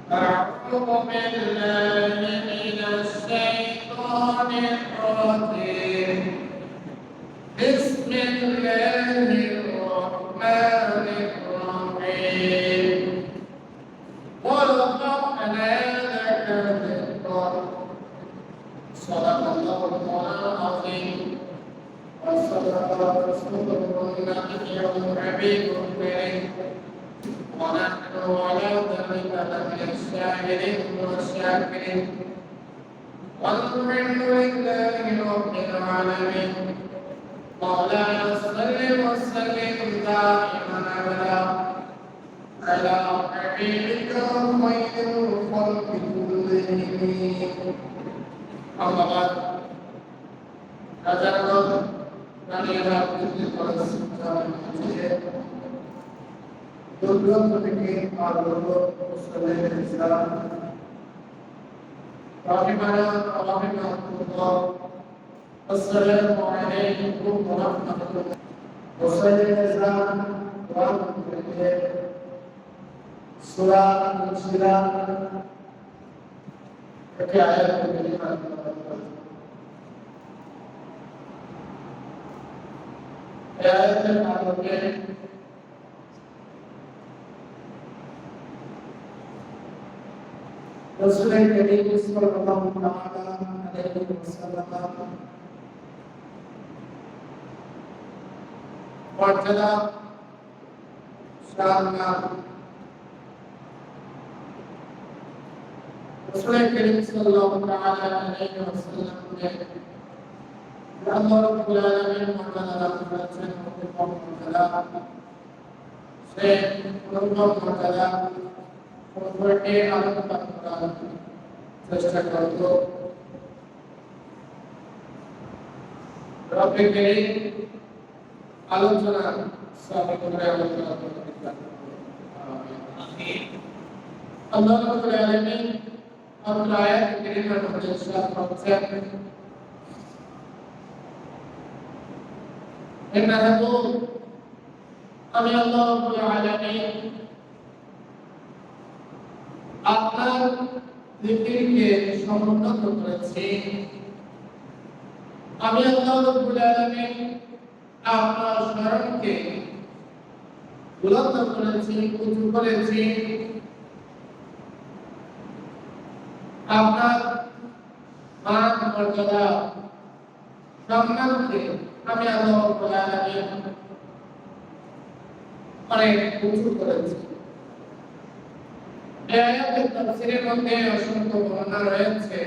أعوذ بالله من الشيطان الرجيم بسم الله الرحمن الرحيم ورفعنا لك ذكرك صدق الله العظيم وصدق رسوله النبي الحبيب الكريم ونحن على ذلك لمن الشاهدين والشاكرين والحمد لله رب العالمين مولانا صل وسلم دائما ابدا على حبيبك خير الخلق كلهم اما بعد حضرات নারীরা প্রতি পরিস্থিতি দুর্গম থেকে আলোক মুসলিম ইসলাম রাহিমানা রাহিমাহুল্লাহ আসসালামু আলাইকুম ওয়া রাহমাতুল্লাহ মুসলিম ইসলাম ওয়া রাহমাতুল্লাহ সূরা আন-নিসা এর আয়াত কারিমা আয়াতের আলোকে رسول الكريم صلى الله عليه وسلم মর্যাদা শাননা رسول الكريم صلى الله عليه وسلم আল্লাহ রাব্বুল আলামিন মর্যাদা করেছেন মর্যাদা সে মর্যাদা পূর্বকে আলোচনা করার চেষ্টা করব রব্বে কারীম আলোচনা সফল করে আলোচনা করতে আমিন আল্লাহ রাব্বুল আলামিন আপনার আয়াত কারীমের মধ্যে ইরশাদ করছেন ইন্নাহু আমি আল্লাহ রাব্বুল আলামিন আপনার জিকিরকে সমুন্নত করেছি আমি আল্লাহ রাব্বুল আলামিন আপনার শরণকে বুলন্দ করেছি উঁচু করেছি আপনার মান মর্যাদা সম্মানকে আমি আল্লাহ রাব্বুল আলামিন অনেক উঁচু করেছি এই আয়াতের তাফসীরের মধ্যে অসংখ্য বর্ণনা রয়েছে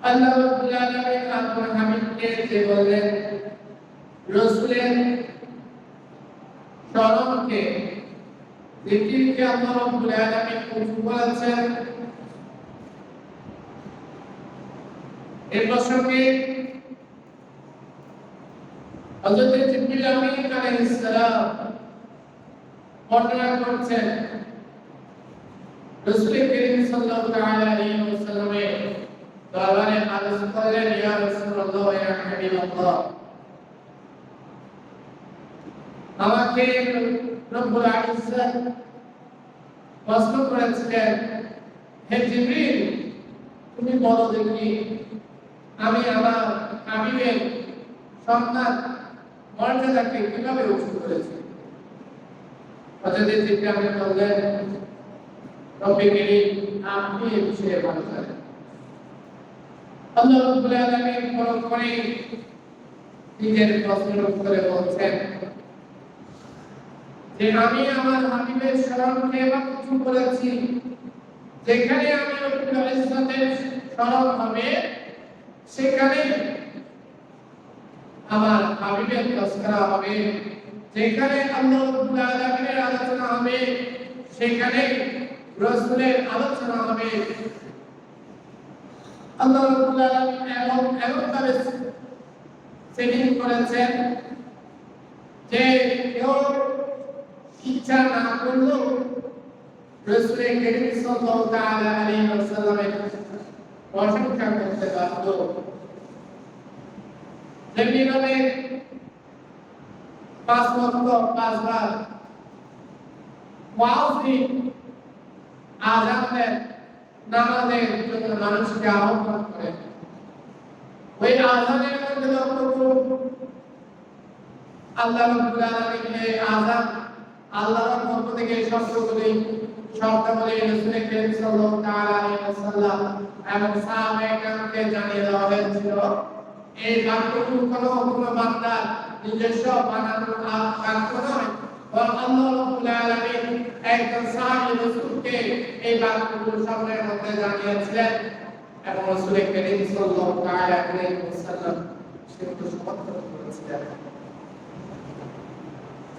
আল্লাহ রাব্বুল আলামিন আপনার হাবিবকে যে বললেন রাসূলের শরণকে জিকিরকে আল্লাহ রাব্বুল আলামিন উঁচু করেছেন এই প্রসঙ্গে হযরত জিবরিল আমিন আলাইহিস সালাম বর্ণনা করছেন রাসূল করিম সাল্লাল্লাহু আলাইহি ওয়াসাল্লামের দরবারে আরজ করলেন ইয়া রাসূলুল্লাহ ইয়া হাবিবাল্লাহ আমাকে রব্বুল ইজ্জত প্রশ্ন করেছিলেন হে জিবরিল তুমি বলো দেখি আমি আমার হাবিবের সম্মান মর্যাদাকে কিভাবে উঁচু করেছি হযরত জিবরিল আমিন বললেন রব্বে কারীম আপনি এই বিষয়ে ভালো জানেন আল্লাহ রাব্বুল আলামিন পরম করে নিজের প্রশ্নের উত্তরে বলছেন যে আমি আমার হাবিবের শরণকে এমন উঁচু করেছি যেখানে আমি রব্বুল ইজ্জতের শরণ হবে সেখানে আমার হাবিবের তসকরা হবে যেখানে আল্লাহ রাব্বুল আলামিনের আলোচনা হবে সেখানে রাসূলের আলোচনা হবে আল্লাহ রাব্বুল আলামিন এমন ভাবে সেটিং করেছেন যে কেউ ইচ্ছা না করলেও রাসূল করিম সাল্লাল্লাহু তাআলা আলাইহি ওয়াসাল্লামের প্রশংসা করতে পারত যেমনি ভাবে 5 ওয়াক্ত 5 বার ওয়াজি আযান দেন, নামাজের জন্য মানুষকে আহ্বান করেন। ওই আযানের মধ্যে লক্ষ্য করুন, আল্লাহ রাব্বুল আলামিনের আযান আল্লাহর পক্ষ থেকে শব্দগুলি রাসূল করিম সাল্লাল্লাহু তাআলা আলাইহি ওয়াসাল্লাম এবং সাহাবায়ে কেরামকে জানিয়ে দেওয়া হয়েছিল। এই বাক্যগুলো কোনো বান্দার নিজস্ব বানানো বাক্য নয়, বরং আল্লাহ রাব্বুল আলামিন একজন সাহাবী রাসূলকে এই বাক্যগুলো সামনের মধ্যে জানিয়েছিলেন এবং রাসূল করিম সাল্লাল্লাহু তাআলা আলাইহি ওয়াসাল্লাম সেগুলো সমর্থন করেছিলেন।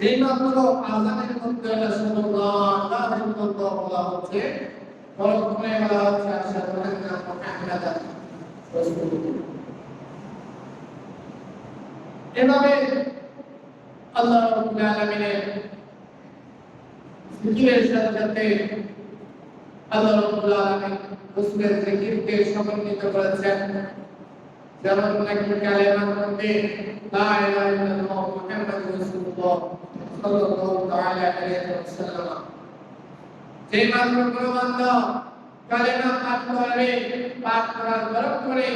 এই মাত্র আযানের মধ্যে সাল্লাল্লাহু ইল্লাল্লাহ বলা হচ্ছে, পরক্ষণে বলা হচ্ছে আশহাদু আন্না মুহাম্মাদান রাসূলুল্লাহ। এভাবে আল্লাহ রাব্বুল আলামিনের জিকিরের সাথে সাথে আল্লাহ রাব্বুল আলামিন রাসূলের জিকিরকে সমন্বিত করেছেন। যেমন নাকি কালেমার মধ্যে লা ইলাহা ইল্লাল্লাহ মুহাম্মাদুর রাসূলুল্লাহ সাল্লাল্লাহু তাআলা আলাইহি ওয়াসাল্লাম, যে মাত্র কোনো বান্দা কালেমা পাঠ করবে, পাঠ করার পরে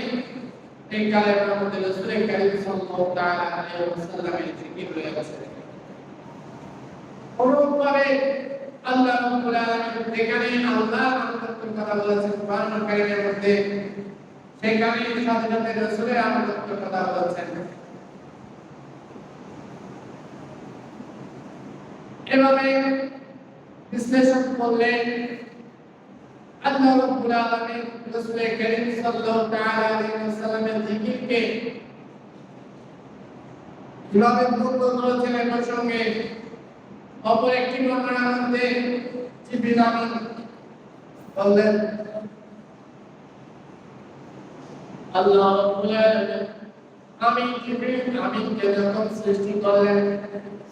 এই কালেমার মধ্যে রাসূল করিম সাল্লাল্লাহু তাআলা আলাইহি ওয়াসাল্লামের জিকির হয়ে গেছে। অনুরূপভাবে আল্লাহ রাব্বুল আলামিন যেখানে আল্লাহ আনুগত্যের কথা বলেছেন কোরআনুল কারীমের মধ্যে, সেখানে সাথে সাথে রাসূলের আনুগত্যের কথা বলেছেন। এভাবে বিশ্লেষণ করলে আল্লাহ রাব্বুল আলামিন রাসূল করিম সাল্লাল্লাহু তাআলা আলাইহি ওয়াসাল্লামের জিকিরকে কিভাবে পূর্ণ করেছেন এর সঙ্গে অপর একটি বর্ণনার মধ্যে জিবরিল আমিন বললেন, আল্লাহ রাব্বুল আলামিন আমি জিবরিল আমিনকে যখন সৃষ্টি করলেন,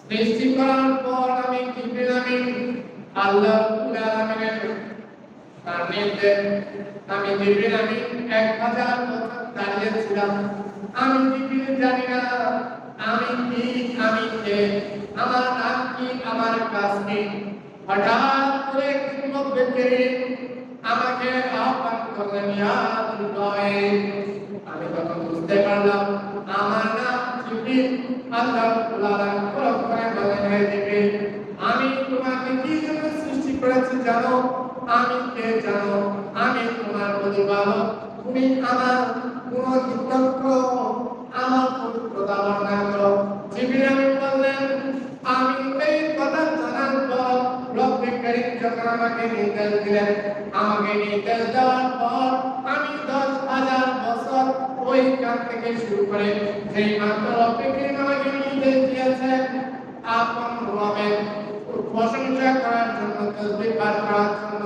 সৃষ্টি করার পর আমি জিবরিল আমিন আল্লাহ রাব্বুল আলামিনের সান্নিধ্যে আমি জিবরিল আমিন 1000 বছর দাঁড়িয়েছিলাম। আমি জিবরিল জানি না আমি কি, আমি কে, আমার নাম কি, আমার কাজ কি। হঠাৎ করে রব্বে কারীম আমাকে আহ্বান করলেন, ইয়া আল্লাহ। আমি তখন বুঝতে পারলাম আমার নাম জিবরিল। আল্লাহ রাব্বুল আলামিন পরক্ষণে বললেন, হে জিবরিল, আমি তোমাকে কি জন্য সৃষ্টি করেছি জানো? আমি কে জানো? আমি তোমার প্রতিপালক। তুমি আমার গুণকীর্তন, আমার পবিত্রতা বর্ণনা করো। জিবরিল আমিন বললেন, আমি এই কথা জানার পর রব্বে কারীম যখন আমাকে নির্দেশ দিলেন, আমাকে নির্দেশ দেওয়ার পর আমি 10,000 বছর ওইখান থেকে শুরু করে যেই মাত্র রব্বে কারীম আমাকে নির্দেশ দিয়েছেন আপন রবের প্রশংসা করার জন্য, তাসবিহ পাঠ করার জন্য,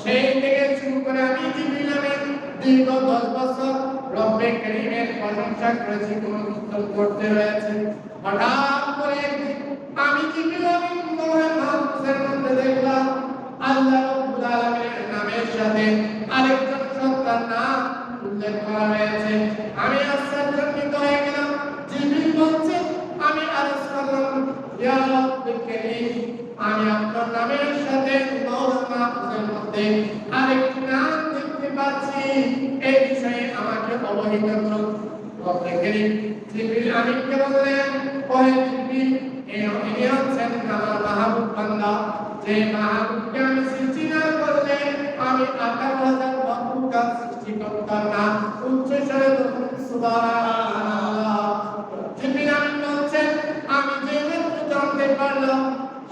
সেই থেকে শুরু করে আমি জিবরিল আমিন দীর্ঘ 10 বছর রব্বে কারীমের প্রশংসা করেছি, গুণকীর্তন করতে হয়েছে। হঠাৎ করে আমি জিবরিল আমিন মাহফিলের মধ্যে দেখলাম আল্লাহ রাব্বুল আলামিনের নামের সাথে আরেকজন সত্তার নাম উল্লেখ করা হয়েছে। আমি আশ্চর্যজনিত হয়ে গেলাম। জিবরিল বলছে, আমি আরজ করলাম, ইয়া রাব্বুল কারীম, আমি আপনার নামের সাথে লওহ মাহফুজের মধ্যে আরেকটি নাম দেখতে পাচ্ছি, এই বিষয়ে আমাকে অবহিত করুন। রব্বে কারীম জিবরিল আমিনকে বললেন, ওহে জিবরিল, ইনি হচ্ছেন আমার মাহবুব বান্দা, যে মাহবুবকে আমি সৃষ্টি না করলে আমি 18,000 মাখলুকাত সৃষ্টি করতাম না। উচ্চ স্বরে বলুন সুবহানাল্লাহ। জিবরিল আমিন বলছেন, আমি যে মাত্র জানতে পারলাম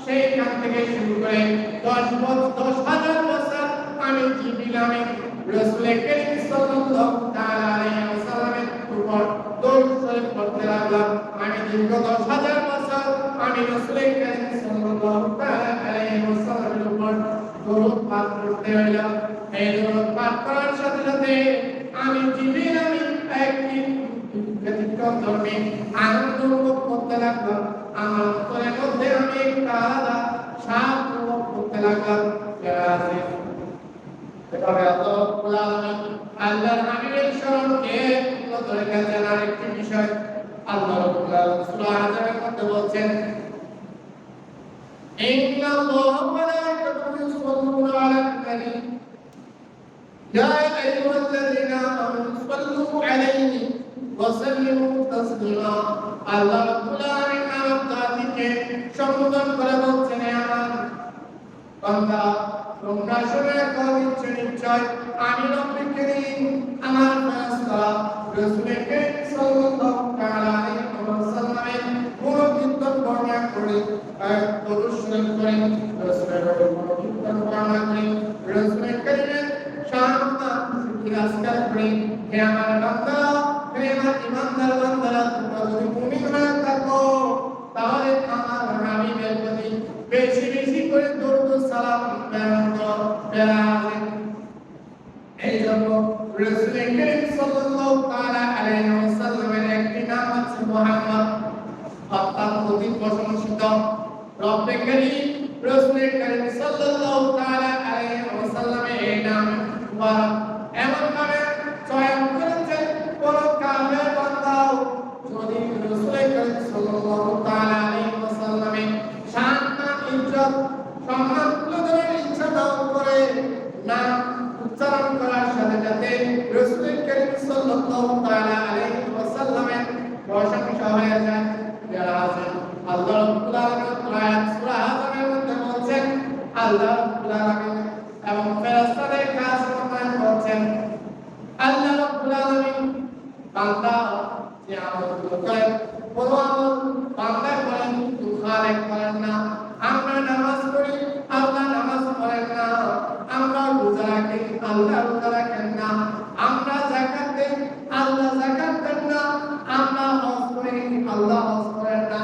সেইখান থেকে শুরু করে 10,000 বছর আমি জিবরিল আমিন রাসূল করিম সাল্লাল্লাহু তাআলা আলাইহি ওয়াসাল্লামের উপর দরুদ শরীফ পড়তে লাগলাম। আমি দীর্ঘ 10,000 বছর আমি রাসূল করিম সাল্লাল্লাহু তাআলা আলাইহি ওয়াসাল্লামের উপর দরুদ পাঠ করতে হইলাম। এই দরুদ পাঠ করার সাথে সাথে আমি জিবরিল আমিন একটি ব্যতিক্রমধর্মী আনন্দ অনুভব করতে লাগলাম। আমার অন্তরের মধ্যে আমি একটা আলাদা শান্তি অনুভব করতে লাগলাম। এভাবে আল্লাহ রাব্বুল আলামিন আল্লাহর হাবিবের স্মরণকে উন্নত রেখেছেন। আরেকটি বিষয় আল্লাহ রাব্বুল আলামিন সূরা আযমের মধ্যে বলছেন, ইন্নাল্লাহা ওয়া মালাইকাতুহু ইউসাল্লুনা আলান নবী وسلموا تسليما আল্লাহ রাব্বুল আলামিন আমার জাতিকে সম্বোধন করে বলছেন আমার বান্দা তোমরা শুনে করিচ্ছ নিশ্চয় আমি রব্বুল কারীম আমার ফেরেশতা রাসূল কারীম সাল্লাল্লাহু আলাইহি ওয়াসাল্লামের গুণকীর্তন বর্ণনা করে দরুদ শরীফ করে রাসূলের গুণকীর্তন বর্ণনা করে রাসূল কারীমের শানতা জিকির আজকার করে হে আমার বান্দা হে আমার ইমানদার বান্দারা তোমরা যদি মুমিন হয়ে থাকো তাহলে আমার হাবিবের প্রতি বেশি বেশি করে দরুদ সালাম প্রেরণ করো এই জন্য রাসূল কারীম সাল্লাল্লাহু তাআলা আলাইহি ওয়াসাল্লামের একটি নাম আছে মুহাম্মদ অর্থাৎ অতি প্রশংসিত রব্বে কারীম রাসূল কারীম সাল্লাল্লাহু তাআলা আলাইহি ওয়াসাল্লামের এই নাম মুবারক এমন ভাবে চয়ন করেছেন কোন কাফের বান্দাও যদি রাসূল কারীম সাল্লাল্লাহু তাআলা আলাইহি ওয়াসাল্লামের শান ইজ্জত সম্মান তুলে ধরার ইচ্ছা দাও করে না উচ্চারণ করার সাথে সাথে রাসূল কারীম সাল্লাল্লাহু তাআলা আলাইহি ওয়াসাল্লামের প্রশংসা হয়ে যায় যারা আছেন আল্লাহ রাব্বুল আলামিন সূরা আযমের মধ্যে বলছেন আল্লাহ রাব্বুল আলামিন এবং ফেরেশতাদের কাজ বলছেন আল্লাহ রাব্বুল আলামিন বান্দা যে আমল করে বড় আমল বান্দা করেন কিন্তু খালেক করেন না আমরা নামাজ পড়ি আল্লাহ নামাজ পড়েন না আমরা রোজা রাখি আল্লাহ রোজা রাখেন না আমরা যাকাত দেই আল্লাহ যাকাত দেন না আমরা হজ করি আল্লাহ হজ করেন না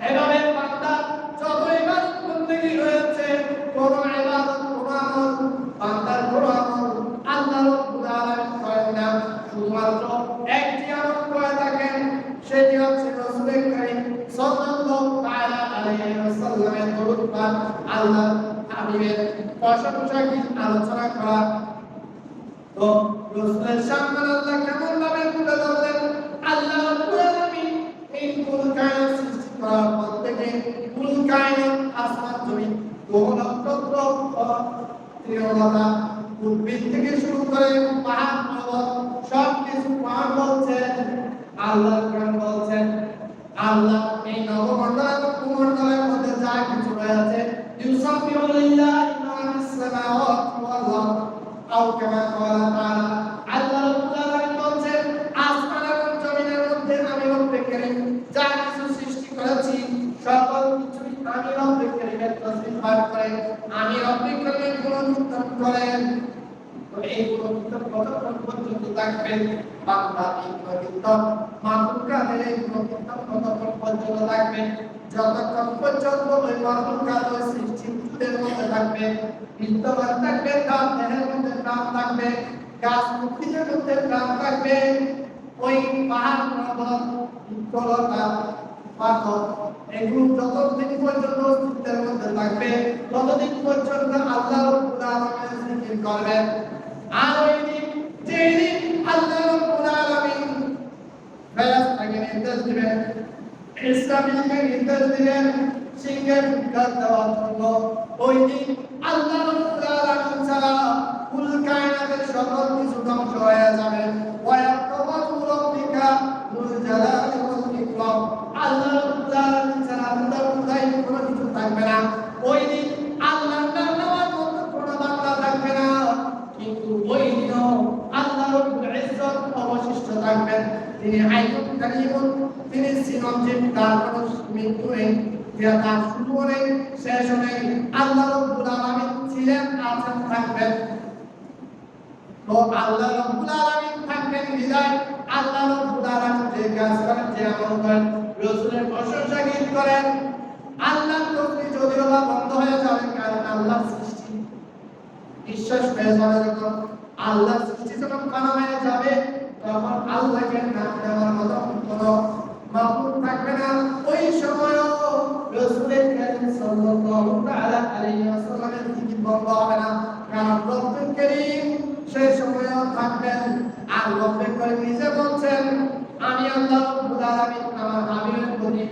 এভাবে বান্দা যত ইবাদত বন্দেগী রয়েছে কোন ইবাদত কোন আমল বান্দার কোন আমল আল্লাহ রাব্বুল আলামিন করেন না শুধুমাত্র একটি আমল করে থাকেন সেটি হচ্ছে রাসূল কারীম সাল্লাল্লাহু তাআলা আলাইহি ওয়াসাল্লামের দরুদ পাঠ আল্লাহ হাবিবের প্রশংসা কি আলোচনা করা তো রাসূলের সামনে আল্লাহ কেমন ভাবে তুলে ধরলেন আল্লাহ রাব্বুল আলামিন এই কুল কায়নাত সৃষ্টি করার পর থেকে কুল কায়নাত আসমান জমিন গ্রহ নক্ষত্র তৃণলতা উদ্ভিদ থেকে শুরু করে পাহাড় পর্বত সব কিছু পাহাড় বলছেন আল্লাহ কোরআন বলছেন আল্লাহ এই নবমণ্ডল এবং ভূমণ্ডলের মধ্যে যা কিছু রয়েছে ইউসাবিহু লিল্লাহি মা ফিস সামাওয়াতি ওয়াল আরদ আও কামা ক্বালা তাআলা আল্লাহ রাব্বুল আলামিন বলছেন আসমান এবং জমিনের মধ্যে আমি রব্বে কারীম যা কিছু সৃষ্টি করেছি সকল কিছুই আমি রব্বে কারীমের তাসবিহ পাঠ করে আমি রব্বে কারীমের গুণকীর্তন করেন তো এই গুণকীর্তন কতক্ষণ পর্যন্ত থাকবে বান্দা এই গুণকীর্তন মাহফুকাদের এই গুণকীর্তন কতক্ষণ পর্যন্ত থাকবে যতক্ষণ পর্যন্ত ওই মাহফুকাদ ওই সৃষ্টির মধ্যে থাকবে বিদ্যমান থাকবে তার দেহের মধ্যে প্রাণ থাকবে গাছ উদ্ভিদের মধ্যে প্রাণ থাকবে ওই পাহাড় পর্বত বৃক্ষলতা পাথর এগুলো যতদিন পর্যন্ত অস্তিত্বের মধ্যে থাকবে ততদিন পর্যন্ত আল্লাহ রাব্বুল আলামিনের জিকির করবেন আর ওই দিন যেদিন আল্লাহ রাব্বুল আলামিন ফেরেশতাকে নির্দেশ দিবেন ইসরাফিলকে নির্দেশ দিবেন সিংহের ফুৎকার দেওয়ার জন্য ওই দিন আল্লাহ রাব্বুল আলামিন ছাড়া কুল কায়নাতের সকল কিছু ধ্বংস হয়ে যাবে ওয়া ইয়াকবাতু রাব্বিকা যুল জালালি ওয়াল ইকরাম আল্লাহ রাব্বুল আলামিন ছাড়া কোথায় কোনো কিছু থাকবে না ওই দিন আল্লাহর নাম নেওয়ার মতো কোনো বান্দা থাকবে না কিন্তু ওই দিনও আল্লাহ রাব্বুল ইজ্জত অবশিষ্ট থাকবেন তিনি হাইয়ুন কারীমুন তিনি চিরঞ্জীব তার কোনো মৃত্যু নেই তার শুরু নেই শেষ নেই আল্লাহ রাব্বুল আলামিন ছিলেন আছেন থাকবেন তো আল্লাহ রাব্বুল আলামিন থাকবেন বিদায় আল্লাহ রাব্বুল আলামিন যে কাজ করেন যে আমল করেন রাসূলের প্রশংসা গীত করেন আল্লাহ তসবিহ যদিও বা বন্ধ হয়ে যাবে কারণ আল্লাহর সৃষ্টি বিশ্বাস হয়ে যাবে যখন আল্লাহর সৃষ্টি যখন কানা হয়ে যাবে তখন আল্লাহকে নাম দেওয়ার মতো কোনো মাবুদ থাকবে না ওই সময় রাসূল কারীম সাল্লাল্লাহু তাআলা আলাইহি ওয়াসাল্লামের জিকির বন্ধ হবে না কারণ রব্বুল কারীম সেই সময় থাকবেন আর রব্বুল কারীম নিজে বলছেন আমি আল্লাহ রাব্বুল আলামিন আমার হাবিবের প্রতি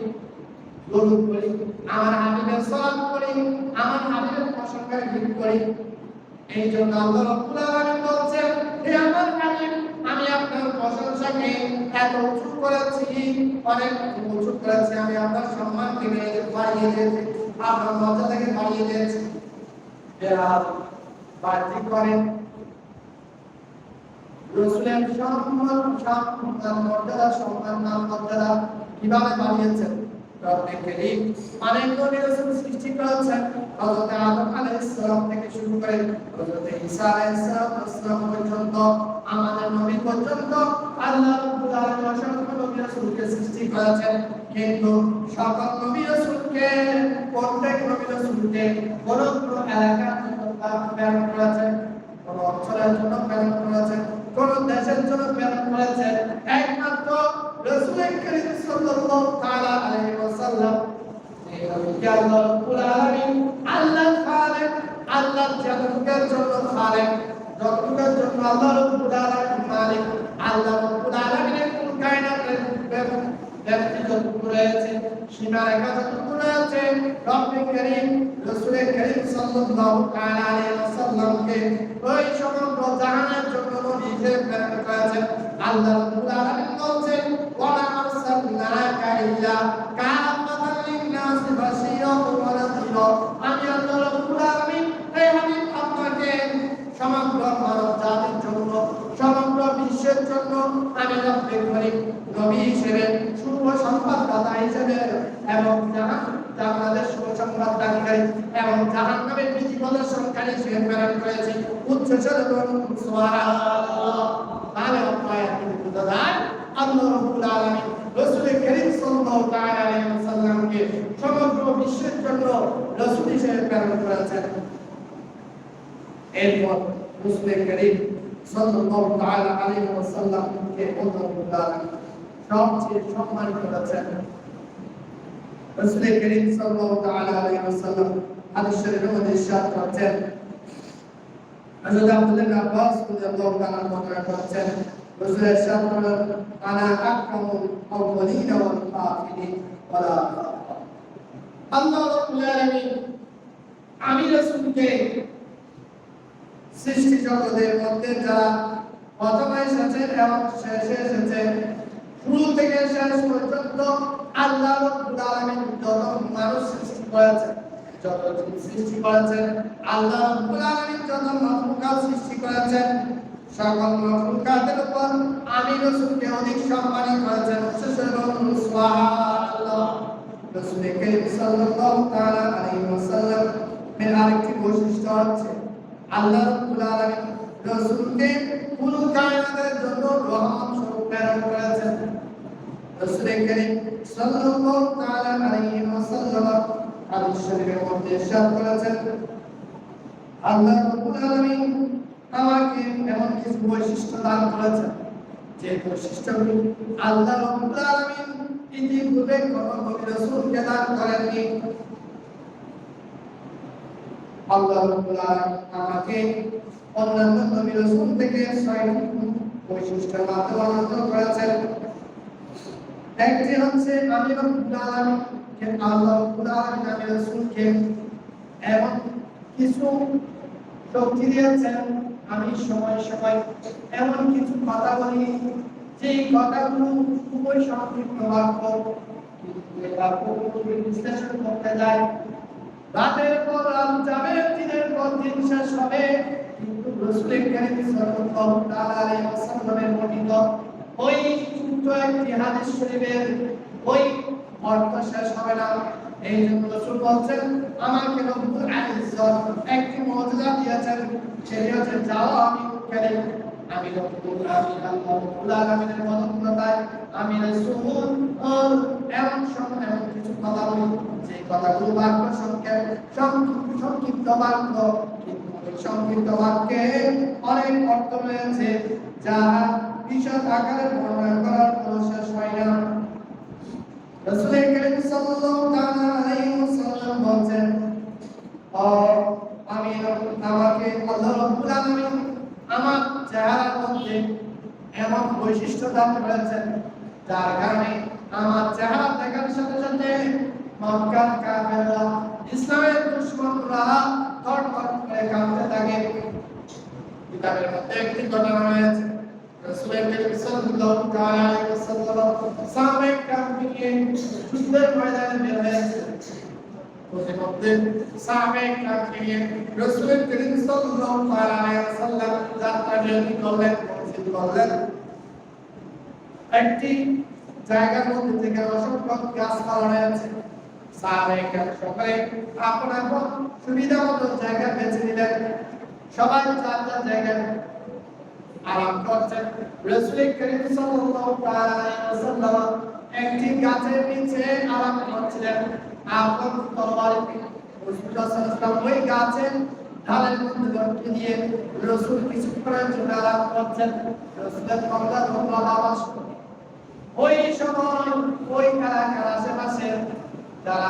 দরুদ পড়ি আমার হাবিবের সালাত পড়ি আমার হাবিবের প্রশংসা গীত করি এই জন্য আল্লাহ রাব্বুল আলামিন বলছেন হে আমার হাবিব আমি আপনার প্রশংসাকে এত উঁচু করেছি, অনেক উঁচু করেছি, আমি আপনার সম্মানকে বাড়িয়ে দিয়েছি, আপনার মর্যাদাকে বাড়িয়ে দিয়েছি। বাড়তি করেন রাসূলের সম্মান মর্যাদা, সম্মান নাম মর্যাদা কিভাবে বাড়িয়েছেন? রব্বে কারীম অনেক নবী রাসূল সৃষ্টি করেছেন, হযরত আদম আলাইহিস সালাম থেকে শুরু করে হযরত ঈসা আলাইহিস সালাম পর্যন্ত, আমাদের নবী পর্যন্ত আল্লাহ রাব্বুল আলামিন অসংখ্য নবী রাসূলকে সৃষ্টি করেছেন। কিন্তু সকল নবী রাসূলকে, প্রত্যেক নবী রাসূলকে কোন কোন এলাকার জন্য প্রেরণ করেছেন, কোন অঞ্চলের জন্য প্রেরণ করেছেন, কোন দেশের জন্য প্রেরণ করেছেন। একমাত্র রাসূল করিম সাল্লাল্লাহু তাআলা আলাইহি ওয়াসাল্লাম, এই নবীকে আল্লাহ রাব্বুল আলামিন, আল্লাহ খালেক, আল্লাহ জান্নাতের জন্য খালেক, জগতের জন্য আল্লাহ রাব্বুল আলামিন মালিক, আল্লাহ রাব্বুল আলামিনের কোন কায়নাতের ব্যক্তি যতটুকু রয়েছে, সীমারেখা যতটুকু রয়েছে, রব্বে কারীম রাসূল করিম সাল্লাল্লাহু তাআলা আলাইহি ওয়াসাল্লামকে ওই সমগ্র জাহানের জন্য নবী হিসেবে প্রেরণ করেছেন। আল্লাহ রাব্বুল আলামিন বলছেন, ওয়া মা আরসালনাকা ইল্লা কাফাতান লিন-নাসি বাশীরান ওয়া নাযীরা। আমি আল্লাহ রাব্বুল আলামিন এই হাবিব আপনাকে সমগ্র মানব জাতির জন্য, সমগ্র বিশ্বের জন্য আমি রব্বে কারীম নবী হিসেবে, শুভ সংবাদদাতা হিসেবে এবং জান্নাতের শুভ সংবাদদাতাকারী এবং জাহান্নামের ভীতি প্রদর্শনকারী হিসেবে প্রেরণ করেছি। উচ্চস্বরে বলুন সুবহানাল্লাহ। তাহলে আপনারা কি বুঝতে পারেন? আল্লাহ রাব্বুল আলামিন রাসূল করিম সাল্লাল্লাহু তাআলা আলাইহি ওয়াসাল্লামকে সমগ্র বিশ্বের জন্য রাসূল হিসেবে প্রেরণ করেছেন। এরপর রাসূল করিম সাল্লাল্লাহু তাআলা আলাইহি ওয়াসাল্লামকে আল্লাহ রাব্বুল আলামিন সবচেয়ে সম্মানিত করেছেন। রাসূল করিম সাল্লাল্লাহু তাআলা আলাইহি ওয়াসাল্লাম হাদিস শরীফের মধ্যে ইরশাদ করেছেন, হযরত আব্দুল্লাহ ইবনে আব্বাস রাদিয়াল্লাহু তাআলা বর্ণনা করেছেন, রাসূল ইরশাদ করেন, আনা আকরামুল আউয়ালিন ওয়াল আখিরিন ওয়ালা ফাখর। আল্লাহ রাব্বুল আলামিন আমি রাসূলকে সৃষ্টি জগতের মধ্যে যারা প্রথমে এসেছেন এবং শেষে এসেছেন, শুরু থেকে শেষ পর্যন্ত আল্লাহ রাব্বুল আলামিন যত মানুষ সৃষ্টি করেছেন, যত জিন সৃষ্টি করেছেন, আল্লাহ রাব্বুল আলামিন যত মাখলুকাত সৃষ্টি করেছেন, সকল মাখলুকাতের উপর আমি রাসূলকে অধিক সম্মানিত করেছেন। সুবহানাল্লাহ। রাসূল করিম সাল্লাল্লাহু তাআলা আলাইহি ওয়াসাল্লাম এর আরেকটি বৈশিষ্ট্য হচ্ছে, আল্লাহ রাব্বুল আলামিন রাসূলকে পুরো কায়নাতের জন্য রহমত স্বরূপ প্রেরণ করেছেন। রাসূল করিম সাল্লাল্লাহু তাআলা আলাইহি ওয়াসাল্লাম হাদিস শরীফের মধ্যে ইরশাদ করেছেন, আল্লাহ রাব্বুল আলামিন আমাকে এমন কিছু বৈশিষ্ট্য দান করেছেন, যে বৈশিষ্ট্যগুলো আল্লাহ রাব্বুল আলামিন ইতিপূর্বে কোনো নবী রাসূলকে দান করেননি। আল্লাহ রাব্বুল আলামিন আমাকে অন্যান্য নবী রাসূল থেকে ৬টি বৈশিষ্ট্যের মাধ্যমে অন্যতম করেছেন। একটি হচ্ছে, আমি রাব্বুল আলামিনকে, আল্লাহ রাব্বুল আলামিন আমি রাসূলকে এমন কিছু শক্তি দিয়েছেন, আমি সময় সময় এমন কিছু কথা বলি, যেই কথাগুলো খুবই সংক্ষিপ্ত বাক্য, কিন্তু এই বাক্যগুলো বিশ্লেষণ করতে যায়, রাতের পর রাত যাবে, দিনের পর দিন শেষ হবে, কিন্তু রাসূল করিম সাল্লাল্লাহু তাআলা আলাইহি ওয়াসাল্লামের বর্ণিত ওই ছোট্ট একটি হাদিস শরীফের ওই অর্থ শেষ হবে না। এই জন্য রাসূল বলছেন, আমাকে রব্বুল ইজ্জত একটি মুজিজা দিয়েছেন, সেটি হচ্ছে, যাও আমি রব্বুল আলামিনের মদতদাতায় আমি রাসূল এমন কিছু কথা বলি, যে কথাগুলো বাক্য সংক্ষিপ্ত বাক্য, কিন্তু সংক্ষিপ্ত বাক্যে অনেক অর্থ রয়েছে, যা বিশদ আকারে বর্ণনা করার কোনো শেষ হয় না। রাসূল করিম সাল্লাল্লাহু তাআলা আলাইহি ওয়াসাল্লাম বলেন, আমাকে আল্লাহ রাব্বুল আলামিন আমার চেহারার মধ্যে এমন বৈশিষ্ট্য দান করেছেন, যার কারণে আমার চেহারা দেখার সাথে সাথে মক্কার কাফেররা, ইসলামের দুশমনরা থরথর করে কাঁপতে থাকে। কিতাবের মধ্যে একটি ঘটনা রয়েছে, রাসূলের করিম সাল্লাল্লাহু তাআলা আলাইহি ওয়াসাল্লাম সাহাবায়ে কেরাম নিয়ে যুদ্ধের ময়দানে বের হয়েছেন। ওদের মধ্যে সাহাবায়ে কেরাম নিয়ে রাসূলের করিম সাল্লাল্লাহু তাআলা আলাইহি ওয়াসাল্লাম যাত্রা বের করলেন, মসজিদ করলেন। একটি জায়গার মধ্যে থেকে অসংখ্য গাছপালা রয়েছে। সাহাবায়ে কেরাম সকলে আপন আপন সুবিধা মতো জায়গা বেছে নিলেন। সবাই যার যার জায়গায় আরাম করছেন। রাসূল করিম সাল্লাল্লাহু আলাইহি ওয়াসাল্লাম একটি গাছের নিচে আরাম করছিলেন। আপন তরবারি রাসূলুল্লাহ সাল্লাল্লাহু আলাইহি ওয়াসাল্লাম ওই গাছের ঢালের মধ্যে লটকে দিয়ে রাসূল কিছুক্ষণের জন্য আরাম করছেন। রাসূলের কণ্ঠ আওয়াজ ওই সময় ওই এলাকার আশেপাশে যারা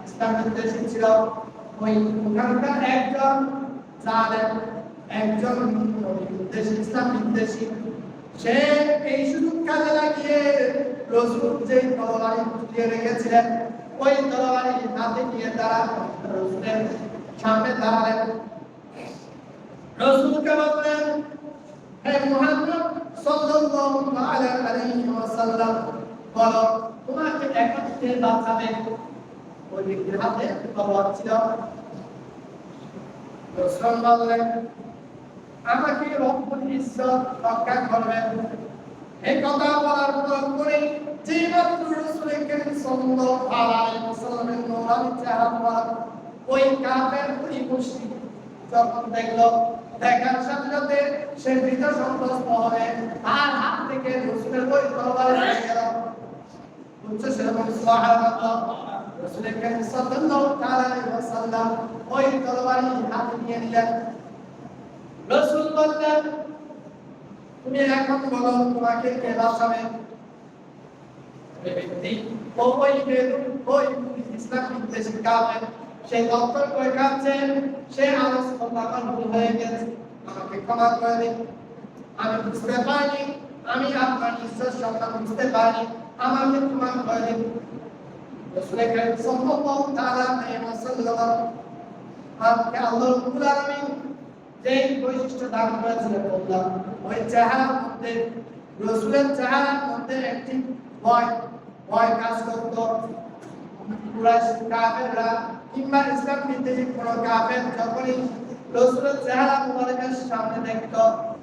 ইসলাম বিদ্বেষী ছিল, ওই ওখানকার একজন জালেম, একজন বিদ্বেষী, ইসলাম বিদ্বেষী, সে এই সুযোগ কাজে লাগিয়ে রাসূল যেই তরবারি ঝুলিয়ে রেখেছিলেন ওই তরবারি হাতে নিয়ে তারা রাসূলের সামনে দাঁড়ালেন। রাসূলকে বললেন, হে মুহাম্মদ সাল্লাল্লাহু আলাইহি ওয়াসাল্লাম, বলো তোমাকে এখন কে বাঁচাবে? ওই ব্যক্তির হাতে তরবারি ছিল। রাসূল বললেন, আমাকে রব্বুল ইজ্জত রক্ষা করবেন। এই কথা বলার পর করে যে মাত্র রাসূল করিম সাল্লাল্লাহু আলাইহি ওয়াসাল্লামের নূরানি চেহারা ওই কাফের মুশরিক যখন দেখলো, দেখার সাথে সাথে সে ভীত সন্ত্রস্ত হয়ে তার হাত থেকে রাসূলের ওই তরবারি নিয়ে গেল। উচ্চ স্বরে বলে সুবহানাল্লাহ। রাসূল করিম সাল্লাল্লাহু আলাইহি ওয়াসাল্লাম ওই তরবারি হাতে নিয়ে নিলেন। রাসূল বললেন, তুমি এখন বলো তোমাকে কে বাঁচাবে? ওই ব্যক্তি ওই ইসলাম বিদ্বেষী কাফের সে দপ্তর করে কাঁদছে, সে আরজ করল, আমার ভুল হয়ে গেছে, আমাকে ক্ষমা করে দিন, আমি বুঝতে পারিনি, আমি আপনার ইজ্জত সম্মান বুঝতে পারিনি, আমাকে ক্ষমা করে দিন। রাসূল করিম সাল্লাল্লাহু আলাইহি ওয়াসাল্লাম আপনি আল্লাহ রাব্বুল আলামিন যে বৈশিষ্ট্য দান করেছিলেন বললাম, ওই চেহারার মধ্যে রাসূলের চেহারার মধ্যে একটি ভয় কাজ করত। কুরাইশ কাফেররা কিংবা ইসলাম বিদ্বেষী কোনো কাফের যখনই রাসূলের চেহারা মুবারকের সামনে দেখত,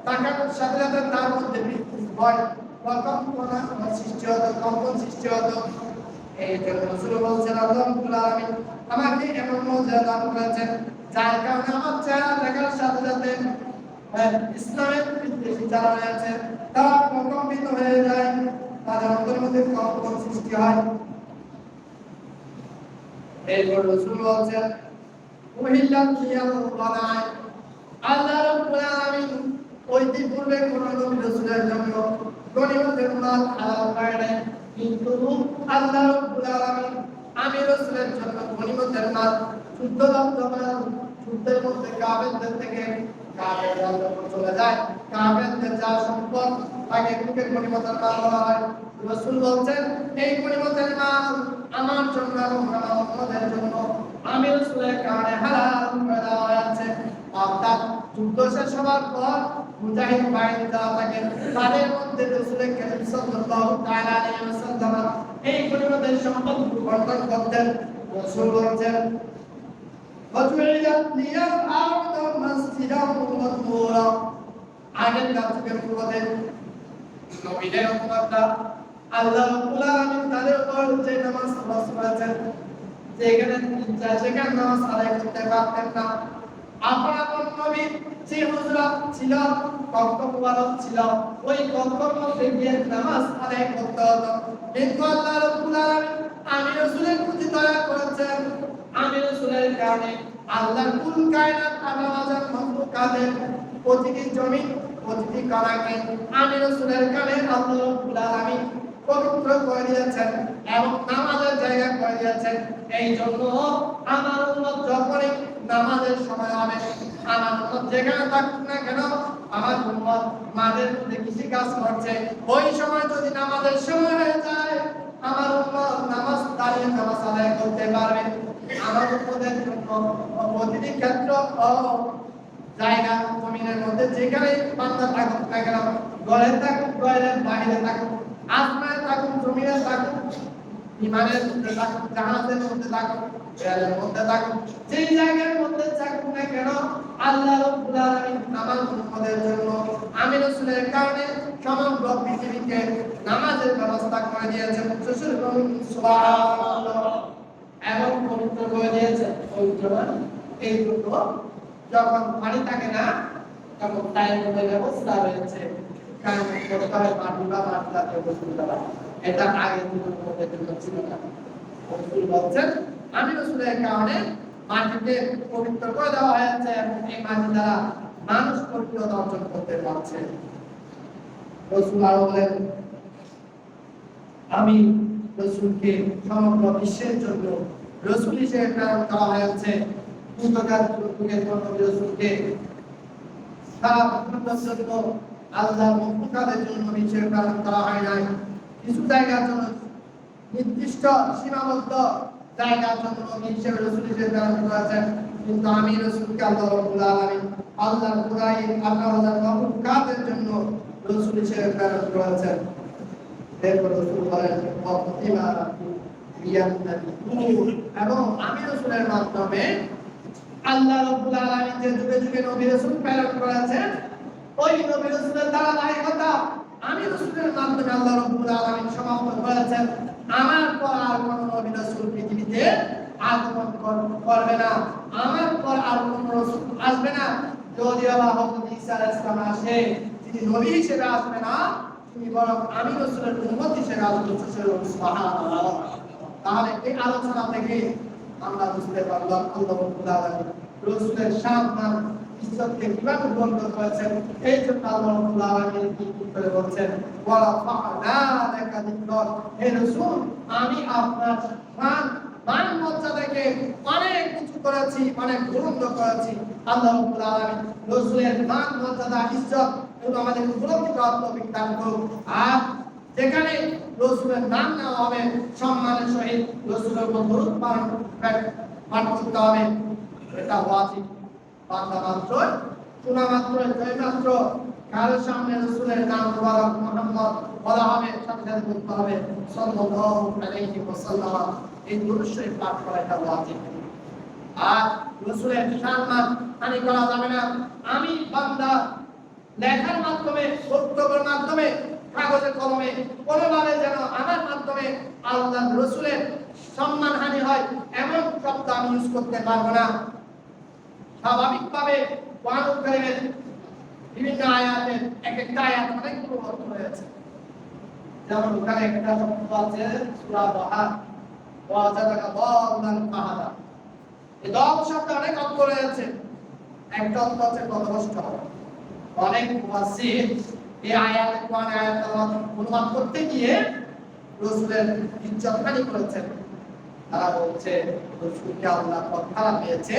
তাকানোর সাথে সাথে তার মধ্যে ভয় কম্পন সৃষ্টি হতো। এই জন্য রাসূল বলছেন, আল্লাহ রাব্বুল আলামিন আমাকে এমন মুজিজা দান করেছেন যার কারণে আমার চেহারা দেখার সাথে সাথে ইসলামের বিদ্বেষী যারা রয়েছে তারা প্রকম্পিত হয়ে যায়, তাদের অন্তরের মধ্যে কম্পন সৃষ্টি হয়। এরপর রাসূল বলছেন, উহিল্লাত লিয়াল গনায়, আল্লাহ রাব্বুল আলামিন ওই দিন পূর্বে কোন নবী রাসূলের জন্য গনিমতের মাল হালাল করে নাই, কিন্তু আল্লাহ রাব্বুল আলামিন আমি রাসূলের জন্য গনিমতের মাল যুদ্ধের মধ্যে কাফেরদের থেকে কাফেররা যখন চলে যায়, কাফেরদের যা সম্পদ তাকে বুকে গনিমতের মাল বলা হয়। রাসূল বলছেন, এই গনিমতের মাল আমার জন্য এবং আমার উম্মতের জন্য আমি রাসূলের কারণে হালাল করে দেওয়া হয়েছে। অর্থাৎ যুদ্ধ শেষ হওয়ার পর মুজাহিদ বাহিনী যারা থাকে তাদের মধ্যে রাসূল করিম সাল্লাল্লাহু আলাইহি ওয়াসাল্লাম এই গনিমতের সম্পদ বন্টন করতেন। রাসূল বলছেন, وَجُعِلَتْ لِيَ الْأَرْضُ مَسْجِدًا وَطَهُورًا, আগের কাছে পূর্বদের নবীদের উম্মতরা আল্লাহ রাব্বুল আলামিন তাদের উপর যে নামাজ ফরজ করেছেন, যেখানে সেখানে নামাজ আদায় করতে পারতেন না। আপনার নবী যে হুজরাত ছিল, কক্ষ মুবারক ছিল, ওই কক্ষের মধ্যে গিয়ে নামাজ আদায় করতে হতো। কিন্তু আল্লাহ রাব্বুল আলামিন আমি রাসূলের প্রতি দয়া করেছেন, আমি রাসূলের কারণে আল্লাহর কুল কায়নাত আনাওয়াজার মাখলুকাতের প্রতিটি জমি প্রতিটি কণাকে আমি রাসূলের কারণে আল্লাহ রাব্বুল আলামিন পবিত্র করে দিয়েছেন এবং নামাজের জায়গা করে দিয়েছেন। এই জন্য আমার উম্মত যখনই নামাজের সময় হবে, আমার উম্মত যেখানে থাকুক না কেন, আমার উম্মত মাঠের মধ্যে কৃষি কাজ করছে, ওই সময় যদি নামাজের সময় হয়ে যায়, আমার উম্মত নামাজ দাঁড়িয়ে নামাজ আদায় করতে পারবে। আমার উম্মতের জন্য প্রতিটি ক্ষেত্র ও জায়গা জমিনের মধ্যে যেখানে বান্দা থাকুক না কেন, ঘরে থাকুক, ঘরের বাইরে থাকুক, আসমানে থাকুক, জমিনে থাকুক, ইমানের মধ্যে থাকুক, জাহাজের মধ্যে থাকুক, রেলের মধ্যে থাকুক, যে জায়গার মধ্যে থাকুক না কেন, আল্লাহ রাব্বুল আলামিন আমার উম্মতের জন্য আমি রাসূলের কারণে সমগ্র পৃথিবীকে নামাজের ব্যবস্থা করে দিয়েছেন। সুবহানাল্লাহ। এবং পবিত্র করে দিয়েছেন। পবিত্র মানে এই দুটো যখন পানি থাকে না তখন টাইমের ব্যবস্থা রয়েছে, কারণ করতে হয় মাটি বা মাটিতে গোসল করা, এটা আগে যুগের মধ্যে ছিল না। রাসূল বলছেন আমি রাসূলের কারণে মাটিকে পবিত্র করে দেওয়া হয়েছে এবং এই মাটি দ্বারা মানুষ পবিত্রতা অর্জন করতে পারছে। রাসূল আরো বলেন আমি রাসূলকে সমগ্র বিশ্বের জন্য রাসূল হিসেবে প্রেরণ করা হয়েছে। পুস্তকার যুগের জন্য রাসূলকে সারা পৃথিবীর জন্য আল্লাহর মখলুকাতের জন্য হিসেবে প্রেরণ করা হয় নাই। কিছু জায়গার জন্য নির্দিষ্ট সীমাবদ্ধ জায়গার জন্য হিসেবে রাসূল হিসেবে প্রেরণ করেছেন, কিন্তু আমি রাসূলকে আল্লাহ রাব্বুল আলামিন আল্লাহর কুরআন আল্লাহর মখলুকাতের জন্য রাসূল হিসেবে প্রেরণ করেছেন। এরপর রাসূল বলেন এবং আমি রাসূলের মাধ্যমে আল্লাহ রাব্বুল আলামিন যে যুগে যুগে নবী রাসূল প্রেরণ করেছেন, ওই নবী রাসূলের ধারাবাহিকতা আমি রাসূলের মাধ্যমে আল্লাহ রাব্বুল আলামিন সমাপ্ত করেছেন। আমার পর আর কোন নবী রাসূল পৃথিবীতে আগমন করবে না, আমার পর আর কোন রাসূল আসবে না। যদি আল্লাহ হযরত ঈসা আলাইহিস সালাম আসে, তিনি নবী হিসেবে আসবে না, তিনি বরং আমি রাসূলের উম্মত হিসেবে আসবেন। সুবহানাল্লাহ। তাহলে এই আলোচনা থেকে আমরা বুঝতে পারলাম আল্লাহ রাব্বুল আলামিন রাসূলের সম্মান ইজ্জতকে কিভাবে বন্ধ করেছেন। এই জন্য আল্লাহ রাব্বুল আলামিন কি করে বলছেন ওয়ালা ফাআনা লাকা যিকর, হে রাসূল আমি আপনার মান মর্যাদাকে অনেক উঁচু করেছি, অনেক বুলন্দ করেছি। আল্লাহ রাব্বুল আলামিন রাসূলের মান মর্যাদা ইজ্জত এগুলো আমাদের উপলব্ধি করার তৌফিক দান করুন। আর যেখানে রাসূলের নাম নেওয়া হবে সম্মানের সহিত রাসূলের উপর দরুদ পাঠ করতে হবে, এটা ওয়াজিব। বান্দা মাত্র শোনা মাত্র জয় মাত্র কারো সামনে রাসূলের নাম মুবারক মুহাম্মদ বলা হবে, সাথে সাথে বলতে হবে সাল্লাল্লাহু আলাইহি ওয়াসাল্লাম। এই দরুদ শরীফ পাঠ করা এটা ওয়াজিব। আর রাসূলের সম্মান হানি করা যাবে না। আমি বান্দা লেখার মাধ্যমে, বক্তব্যের মাধ্যমে, কাগজে কলমে কোনোভাবে যেন আমার মাধ্যমে আল্লাহ রাসূলের সম্মানহানি হয় এমন শব্দ আমি ইউজ করতে পারবো না। স্বাভাবিকভাবে কোরআনুল কারীমের বিভিন্ন আয়াতের এক একটা আয়াত অনেকগুলো অর্থ রয়েছে। যেমন ওখানে একটা শব্দ আছে সূরা বাহা ওয়াজাদাকা দাল্লান ফাহাদা, এই দল শব্দ অনেক অর্থ রয়েছে। একটা অর্থ আছে পথভ্রষ্ট হওয়া। অনেক মুফাসসির এই আয়াত কোরআন আয়াত অনুবাদ করতে গিয়ে রাসূলের ইজ্জত হানি করেছেন। তারা বলছে রাসূলকে আল্লাহ পথ খারাপ পেয়েছে,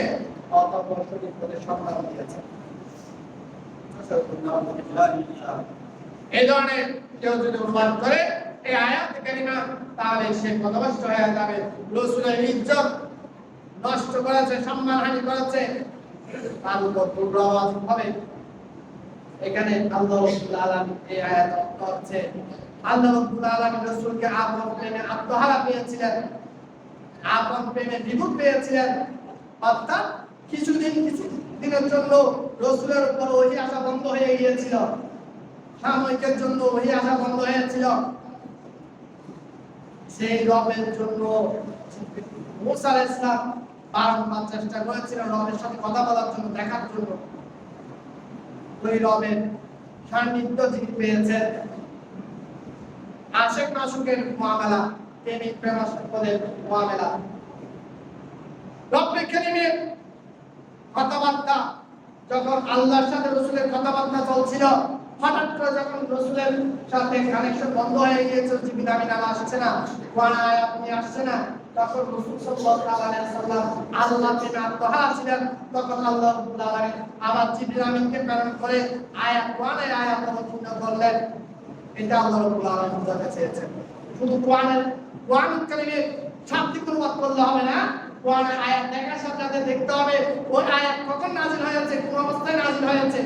অতঃপর শরীয়তে সম্মান দিয়েছে। এই ধরনের কেউ যদি অনুবাদ করে এই আয়াত কারিমা, তাহলে সে পথভ্রষ্ট হয়ে যাবে, রাসূলের ইজ্জত নষ্ট করেছে, সম্মানহানি করেছে, তার উপর দুর্ব্যবহার হবে। এখানে আল্লাহ রাব্বুল আলামিন এই আয়াত অর্থ হচ্ছে আল্লাহ রাব্বুল আলামিন রাসূলকে আপন প্রেমে আত্মহারা পেয়েছিলেন, আপন প্রেমে বিমুখ পেয়েছিলেন। অর্থাৎ কিছু দিনের জন্য রাসূলের উপর ওহী আসা বন্ধ হয়ে গিয়েছিল, সাময়িকের জন্য ওহী আসা বন্ধ হয়েছিল। সেই রবের জন্য মুসা আলাইহিস সালাম বারবার চেষ্টা করেছিলেন রবের সাথে কথা বলার জন্য, দেখার জন্য। ওই রবের সান্নিধ্য যিনি পেয়েছেন, আশিক মাশুকের মুআমালা, প্রেমিক প্রেমাস্পদের মুআমালা, রব্বে কারীমের কথাবার্তা যখন আল্লাহর সাথে রাসূলের কথাবার্তা চলছিল, হঠাৎ করে যখন রাসূলের সাথে কানেকশন বন্ধ হয়ে গিয়েছে, জিবরিল আমিন আসছে না, কোরআন আয়াত নিয়ে আসছে না, তখন রাসূল সাল্লাল্লাহু আলাইহি ওয়াসাল্লাম আল্লাহর প্রেমে আত্মহারা ছিলেন। তখন আল্লাহ রাব্বুল আলামিন আবার জিবরিল আমিনকে প্রেরণ করে আয়াত কোরআনের আয়াত অবতীর্ণ করলেন। এটা আল্লাহ রাব্বুল আলামিন বোঝাতে চেয়েছেন। শুধু কোরআন কারীমের শাব্দিক অনুবাদ করলে হবে না, কোরআনের আয়াত দেখার সাথে সাথে দেখতে হবে ওই আয়াত কখন নাযিল হয়েছে, কোন অবস্থায় নাযিল হয়েছে।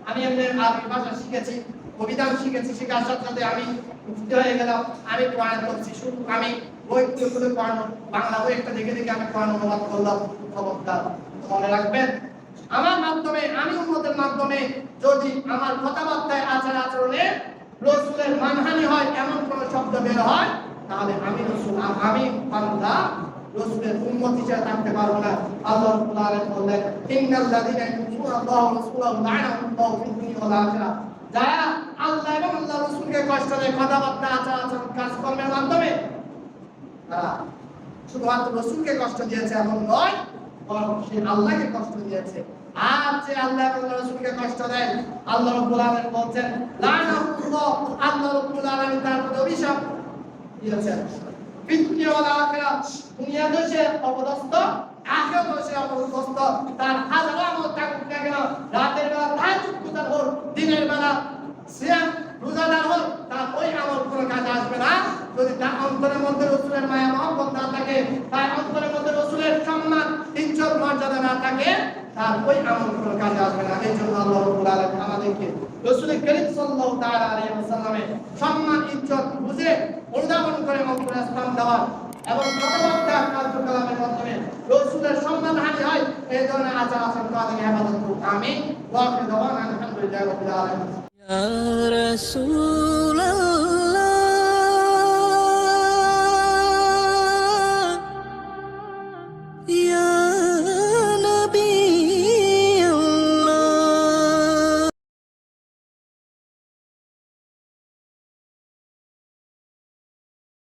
আমি এমনি আরবি ভাষা শিখেছি, অভিধান শিখেছি, শেখার সাথে সাথে আমি মুফতি হয়ে গেলাম, আমি কোরআন পড়ছি, শুধু আমি বই খুলে কোরআন বাংলা বই একটা দেখে দেখে আমি কোরআন অনুবাদ করলাম। খবরদার, মনে রাখবেন, আমার মাধ্যমে, আমি উম্মতের মাধ্যমে যদি আমার কথাবার্তায়, আচার আচরণে রাসূলের মানহানি হয়, এমন কোন শব্দ বের হয়, তাহলে আমি রাসূল, আমি বান্দা রাসূলের উম্মত হিসেবে থাকতে পারবো না। আল্লাহ রাব্বুল আলামিন বললেন, ইন্নাল্লাযীনা ইউযুনাল্লাহু ওয়া রাসূলাহু লা'নাহুমুল্লাহু ফিদ দুনিয়া ওয়াল আখিরাহ। যারা আল্লাহ এবং আল্লাহর রাসূলকে কষ্ট দেয় কথাবার্তা, আচার আচরণ, কাজকর্মের মাধ্যমে, তারা শুধুমাত্র রাসূলকে কষ্ট দিয়েছে এমন নয়, বরং সে আল্লাহকে কষ্ট দিয়েছে। আর যে আল্লাহ এবং রাসূলকে কষ্ট দেয়, আল্লাহ রাব্বুল আলামিন বলেন লা'নাহুল্লাহ, আল্লাহ রাব্বুল আলামিন তার প্রতি অভিশাপ দিয়েছেন। দুনিয়া ওয়াল আখিরাহ, দুনিয়াতে সে অপদস্থ, আখিরাতেও সে অপদস্থ। তার হাজার আমল থাকুক না কেন, রাতের বেলা তাহাজ্জুদ গুজার হোক, দিনের বেলা সিয়াম রোজাদার হোক, তার ওই আমল কোনো কাজে আসবে না যদি তার অন্তরের মধ্যে রাসূলের মায়া মহব্বত না থাকে, তার অন্তরের মধ্যে রাসূলের সম্মান, ইজ্জত, মর্যাদা না থাকে, তার ওই আমল কোনো কাজে আসবে না। এই জন্য আল্লাহ রাব্বুল আলামিন আমাদেরকে রাসূল করিম সাল্লাল্লাহু তাআলা আলাইহি ওয়াসাল্লামের সম্মান, ইজ্জত বুঝে অনুধাবন করে মক্কার স্থান দেওয়ার এবং কথাবার্তা, কার্যকলাপের মাধ্যমে রাসূলের সম্মানহানি হয়, এই ধরনের আচার আচরণ থেকে হেফাজত করুক। আমিন। ওয়া আখিরু দাওয়ানা আলহামদুলিল্লাহি রাব্বিল আলামিন। يا رسول